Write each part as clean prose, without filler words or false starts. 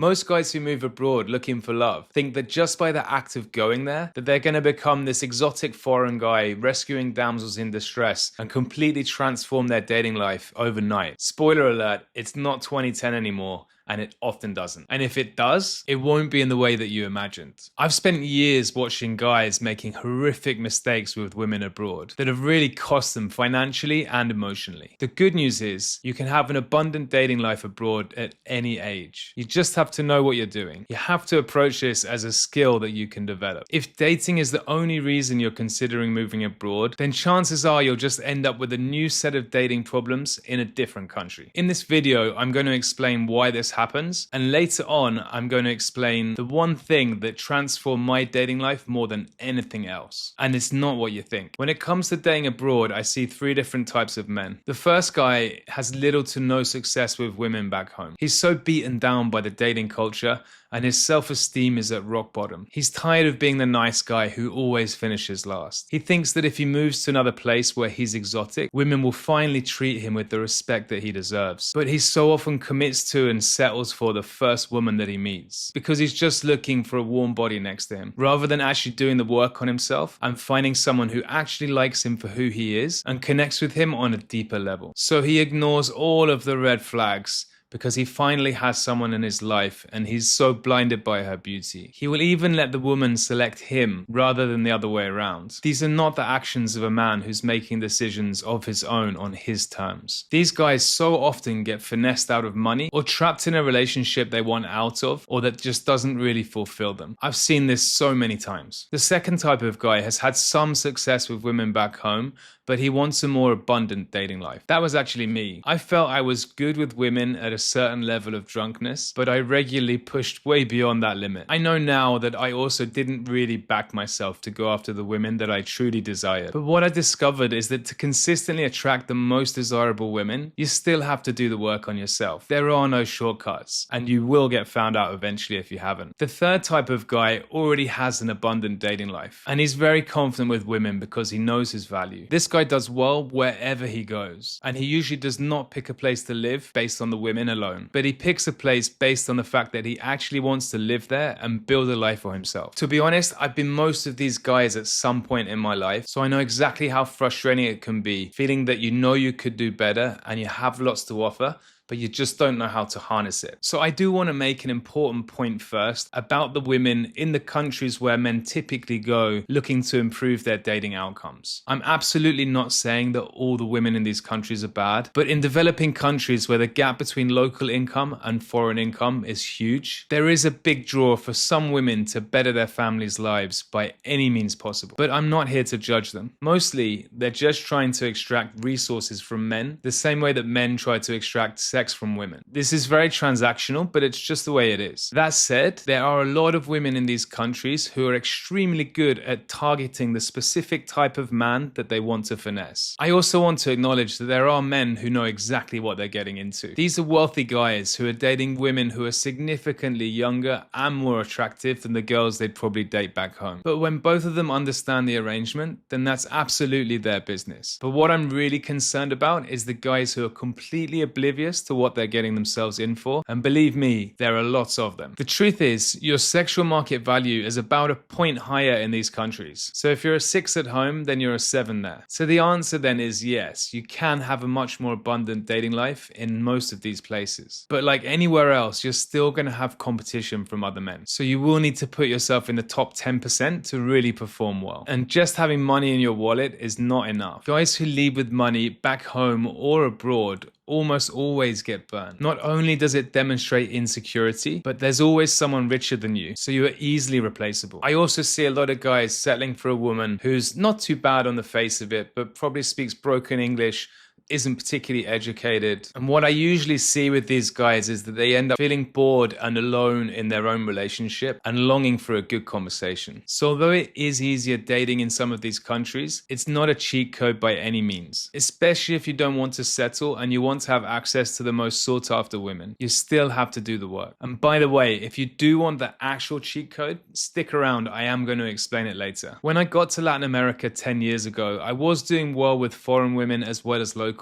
Most guys who move abroad looking for love think that just by the act of going there, that they're going to become this exotic foreign guy rescuing damsels in distress and completely transform their dating life overnight. Spoiler alert, it's not 2010 anymore. And it often doesn't. And if it does, it won't be in the way that you imagined. I've spent years watching guys making horrific mistakes with women abroad that have really cost them financially and emotionally. The good news is you can have an abundant dating life abroad at any age. You just have to know what you're doing. You have to approach this as a skill that you can develop. If dating is the only reason you're considering moving abroad, then chances are you'll just end up with a new set of dating problems in a different country. In this video, I'm going to explain why this happens, and later on I'm going to explain the one thing that transformed my dating life more than anything else. And it's not what you think. When it comes to dating abroad, I see three different types of men. The first guy has little to no success with women back home. He's so beaten down by the dating culture and his self-esteem is at rock bottom. He's tired of being the nice guy who always finishes last. He thinks that if he moves to another place where he's exotic, women will finally treat him with the respect that he deserves. But he so often commits to and settles for the first woman that he meets because he's just looking for a warm body next to him, rather than actually doing the work on himself and finding someone who actually likes him for who he is and connects with him on a deeper level. So he ignores all of the red flags because he finally has someone in his life and he's so blinded by her beauty. He will even let the woman select him rather than the other way around. These are not the actions of a man who's making decisions of his own on his terms. These guys so often get finessed out of money or trapped in a relationship they want out of or that just doesn't really fulfill them. I've seen this so many times. The second type of guy has had some success with women back home, but he wants a more abundant dating life. That was actually me. I felt I was good with women at a certain level of drunkenness, but I regularly pushed way beyond that limit. I know now that I also didn't really back myself to go after the women that I truly desired. But what I discovered is that to consistently attract the most desirable women, you still have to do the work on yourself. There are no shortcuts, and you will get found out eventually if you haven't. The third type of guy already has an abundant dating life, and he's very confident with women because he knows his value. This guy does well wherever he goes, and he usually does not pick a place to live based on the women alone, but he picks a place based on the fact that he actually wants to live there and build a life for himself. To be honest, I've been most of these guys at some point in my life, so I know exactly how frustrating it can be, feeling that you know you could do better and you have lots to offer, but you just don't know how to harness it. So I do want to make an important point first about the women in the countries where men typically go looking to improve their dating outcomes. I'm absolutely not saying that all the women in these countries are bad, but in developing countries where the gap between local income and foreign income is huge, there is a big draw for some women to better their families' lives by any means possible. But I'm not here to judge them. Mostly, they're just trying to extract resources from men, the same way that men try to extract sex from women. This is very transactional, but it's just the way it is. That said, there are a lot of women in these countries who are extremely good at targeting the specific type of man that they want to finesse. I also want to acknowledge that there are men who know exactly what they're getting into. These are wealthy guys who are dating women who are significantly younger and more attractive than the girls they'd probably date back home. But when both of them understand the arrangement, then that's absolutely their business. But what I'm really concerned about is the guys who are completely oblivious to what they're getting themselves in for, and believe me, there are lots of them. The truth is, your sexual market value is about a point higher in these countries. So if you're a 6 at home, then you're a 7 there. So the answer then is yes, you can have a much more abundant dating life in most of these places. But like anywhere else, you're still going to have competition from other men. So you will need to put yourself in the top 10% to really perform well. And just having money in your wallet is not enough. Guys who lead with money back home or abroad almost always get burned. Not only does it demonstrate insecurity, but there's always someone richer than you, so you are easily replaceable. I also see a lot of guys settling for a woman who's not too bad on the face of it, but probably speaks broken English, isn't particularly educated. And what I usually see with these guys is that they end up feeling bored and alone in their own relationship and longing for a good conversation. So although it is easier dating in some of these countries, it's not a cheat code by any means. Especially if you don't want to settle and you want to have access to the most sought after women, you still have to do the work. And by the way, if you do want the actual cheat code, stick around, I am going to explain it later. When I got to Latin America 10 years ago, I was doing well with foreign women as well as locals,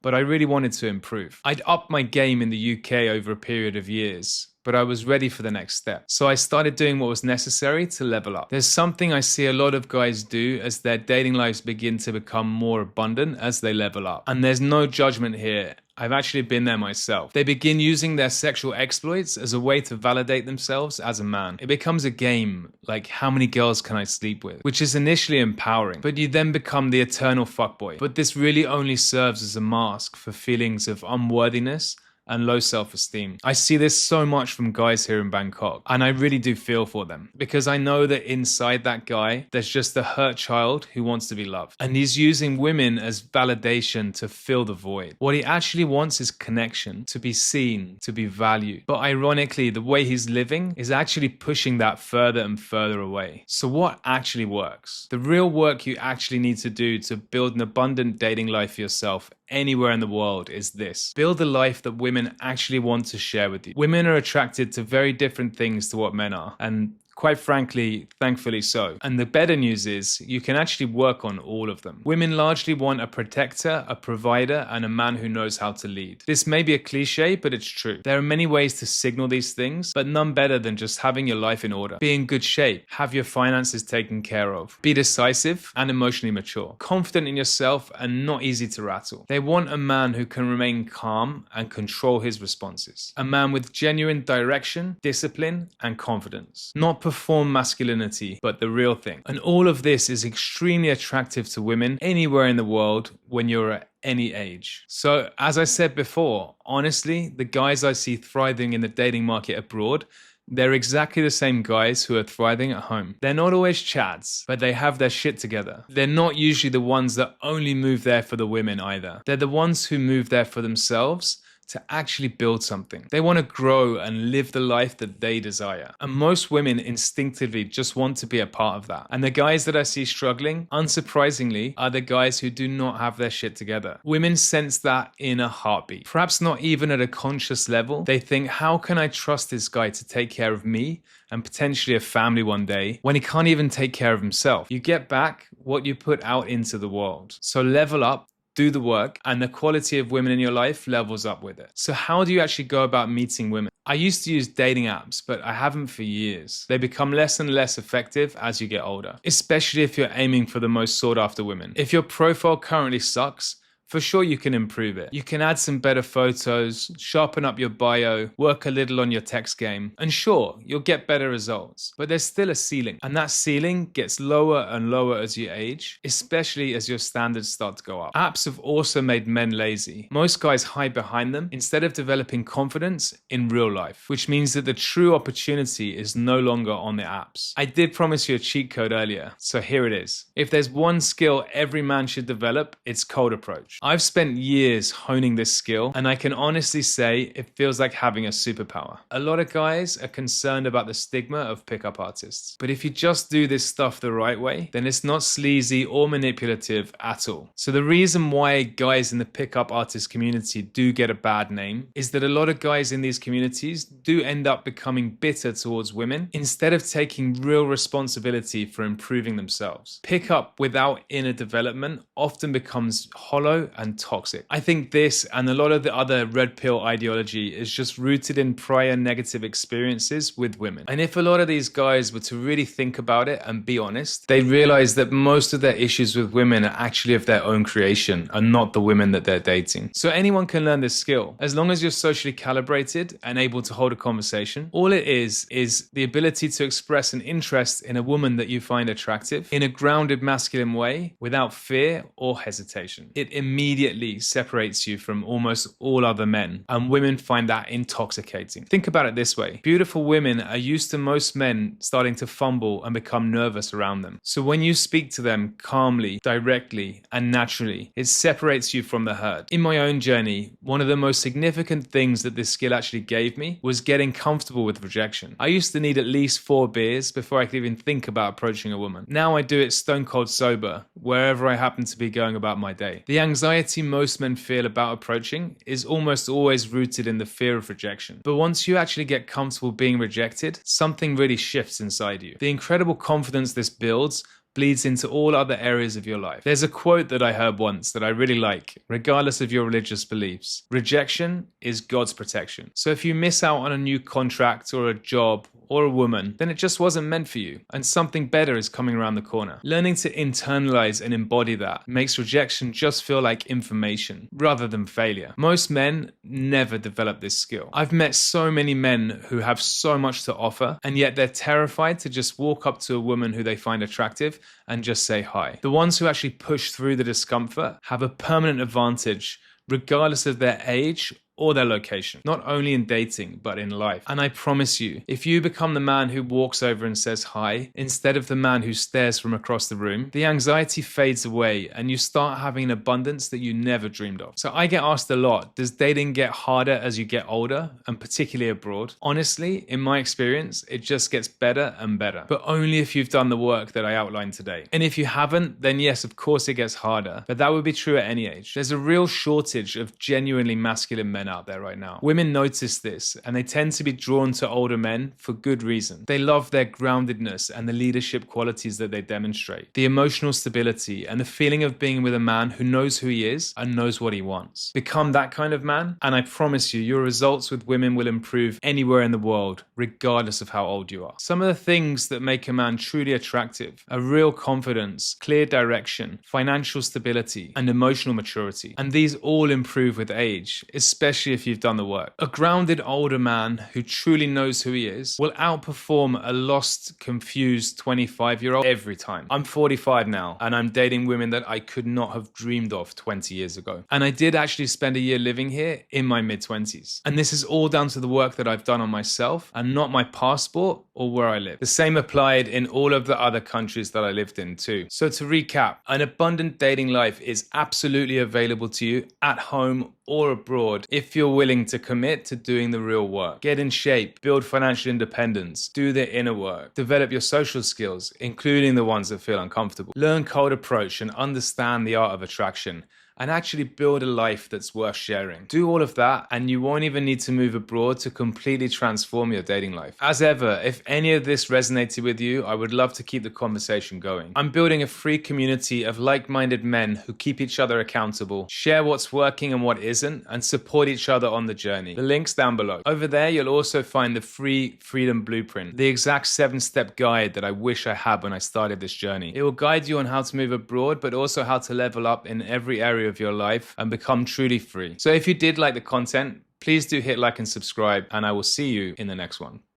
but I really wanted to improve. I'd upped my game in the UK over a period of years, but I was ready for the next step. So I started doing what was necessary to level up. There's something I see a lot of guys do as their dating lives begin to become more abundant as they level up. And there's no judgment here. I've actually been there myself. They begin using their sexual exploits as a way to validate themselves as a man. It becomes a game, like how many girls can I sleep with, which is initially empowering, but you then become the eternal fuckboy. But this really only serves as a mask for feelings of unworthiness and low self-esteem. I see this so much from guys here in Bangkok, and I really do feel for them because I know that inside that guy, there's just a hurt child who wants to be loved. And he's using women as validation to fill the void. What he actually wants is connection, to be seen, to be valued. But ironically, the way he's living is actually pushing that further and further away. So what actually works? The real work you actually need to do to build an abundant dating life for yourself anywhere in the world is this. Build a life that women actually want to share with you. Women are attracted to very different things to what men are, and quite frankly, thankfully so. And the better news is you can actually work on all of them. Women largely want a protector, a provider, and a man who knows how to lead. This may be a cliche, but it's true. There are many ways to signal these things, but none better than just having your life in order. Be in good shape, have your finances taken care of, be decisive and emotionally mature, confident in yourself and not easy to rattle. They want a man who can remain calm and control his responses. A man with genuine direction, discipline, and confidence. Not perform masculinity, but the real thing. And all of this is extremely attractive to women anywhere in the world when you're at any age. So as I said before, honestly, the guys I see thriving in the dating market abroad, they're exactly the same guys who are thriving at home. They're not always chads, but they have their shit together. They're not usually the ones that only move there for the women either. They're the ones who move there for themselves, to actually build something. They want to grow and live the life that they desire. And most women instinctively just want to be a part of that. And the guys that I see struggling, unsurprisingly, are the guys who do not have their shit together. Women sense that in a heartbeat. Perhaps not even at a conscious level. They think, how can I trust this guy to take care of me and potentially a family one day when he can't even take care of himself? You get back what you put out into the world. So level up, do the work, and the quality of women in your life levels up with it. So how do you actually go about meeting women? I used to use dating apps, but I haven't for years. They become less and less effective as you get older, especially if you're aiming for the most sought after women. If your profile currently sucks, for sure you can improve it. You can add some better photos, sharpen up your bio, work a little on your text game, and sure, you'll get better results. But there's still a ceiling, and that ceiling gets lower and lower as you age, especially as your standards start to go up. Apps have also made men lazy. Most guys hide behind them instead of developing confidence in real life, which means that the true opportunity is no longer on the apps. I did promise you a cheat code earlier, so here it is. If there's one skill every man should develop, it's cold approach. I've spent years honing this skill, and I can honestly say it feels like having a superpower. A lot of guys are concerned about the stigma of pickup artists, but if you just do this stuff the right way, then it's not sleazy or manipulative at all. So the reason why guys in the pickup artist community do get a bad name is that a lot of guys in these communities do end up becoming bitter towards women instead of taking real responsibility for improving themselves. Pickup without inner development often becomes hollow and toxic. I think this and a lot of the other red pill ideology is just rooted in prior negative experiences with women. And if a lot of these guys were to really think about it and be honest, they'd realize that most of their issues with women are actually of their own creation and not the women that they're dating. So anyone can learn this skill. As long as you're socially calibrated and able to hold a conversation, all it is the ability to express an interest in a woman that you find attractive in a grounded masculine way without fear or hesitation. It immediately separates you from almost all other men, and women find that intoxicating. Think about it this way. Beautiful women are used to most men starting to fumble and become nervous around them. So when you speak to them calmly, directly, and naturally, it separates you from the herd. In my own journey, one of the most significant things that this skill actually gave me was getting comfortable with rejection. I used to need at least 4 beers before I could even think about approaching a woman. Now I do it stone cold sober, wherever I happen to be going about my day. The anxiety most men feel about approaching is almost always rooted in the fear of rejection. But once you actually get comfortable being rejected, something really shifts inside you. The incredible confidence this builds bleeds into all other areas of your life. There's a quote that I heard once that I really like, regardless of your religious beliefs. Rejection is God's protection. So if you miss out on a new contract or a job or a woman, then it just wasn't meant for you, and something better is coming around the corner. Learning to internalize and embody that makes rejection just feel like information rather than failure. Most men never develop this skill. I've met so many men who have so much to offer, and yet they're terrified to just walk up to a woman who they find attractive and just say hi. The ones who actually push through the discomfort have a permanent advantage regardless of their age or their location, not only in dating, but in life. And I promise you, if you become the man who walks over and says hi, instead of the man who stares from across the room, the anxiety fades away and you start having an abundance that you never dreamed of. So I get asked a lot, does dating get harder as you get older, and particularly abroad? Honestly, in my experience, it just gets better and better, but only if you've done the work that I outlined today. And if you haven't, then yes, of course it gets harder, but that would be true at any age. There's a real shortage of genuinely masculine men out there right now. Women notice this and they tend to be drawn to older men for good reason. They love their groundedness and the leadership qualities that they demonstrate, the emotional stability and the feeling of being with a man who knows who he is and knows what he wants. Become that kind of man, and I promise you, your results with women will improve anywhere in the world, regardless of how old you are. Some of the things that make a man truly attractive are real confidence, clear direction, financial stability, and emotional maturity. And these all improve with age, especially if you've done the work. A grounded older man who truly knows who he is will outperform a lost, confused 25-year-old every time. I'm 45 now, and I'm dating women that I could not have dreamed of 20 years ago. And I did actually spend a year living here in my mid-20s. And this is all down to the work that I've done on myself and not my passport or where I live. The same applied in all of the other countries that I lived in too. So to recap, an abundant dating life is absolutely available to you at home or abroad if you're willing to commit to doing the real work. Get in shape, build financial independence, do the inner work, develop your social skills, including the ones that feel uncomfortable. Learn cold approach and understand the art of attraction, and actually build a life that's worth sharing. Do all of that and you won't even need to move abroad to completely transform your dating life. As ever, if any of this resonated with you, I would love to keep the conversation going. I'm building a free community of like-minded men who keep each other accountable, share what's working and what isn't, and support each other on the journey. The link's down below. Over there, you'll also find the free Freedom Blueprint, the exact 7-step guide that I wish I had when I started this journey. It will guide you on how to move abroad, but also how to level up in every area of your life and become truly free. So if you did like the content, please do hit like and subscribe, and I will see you in the next one.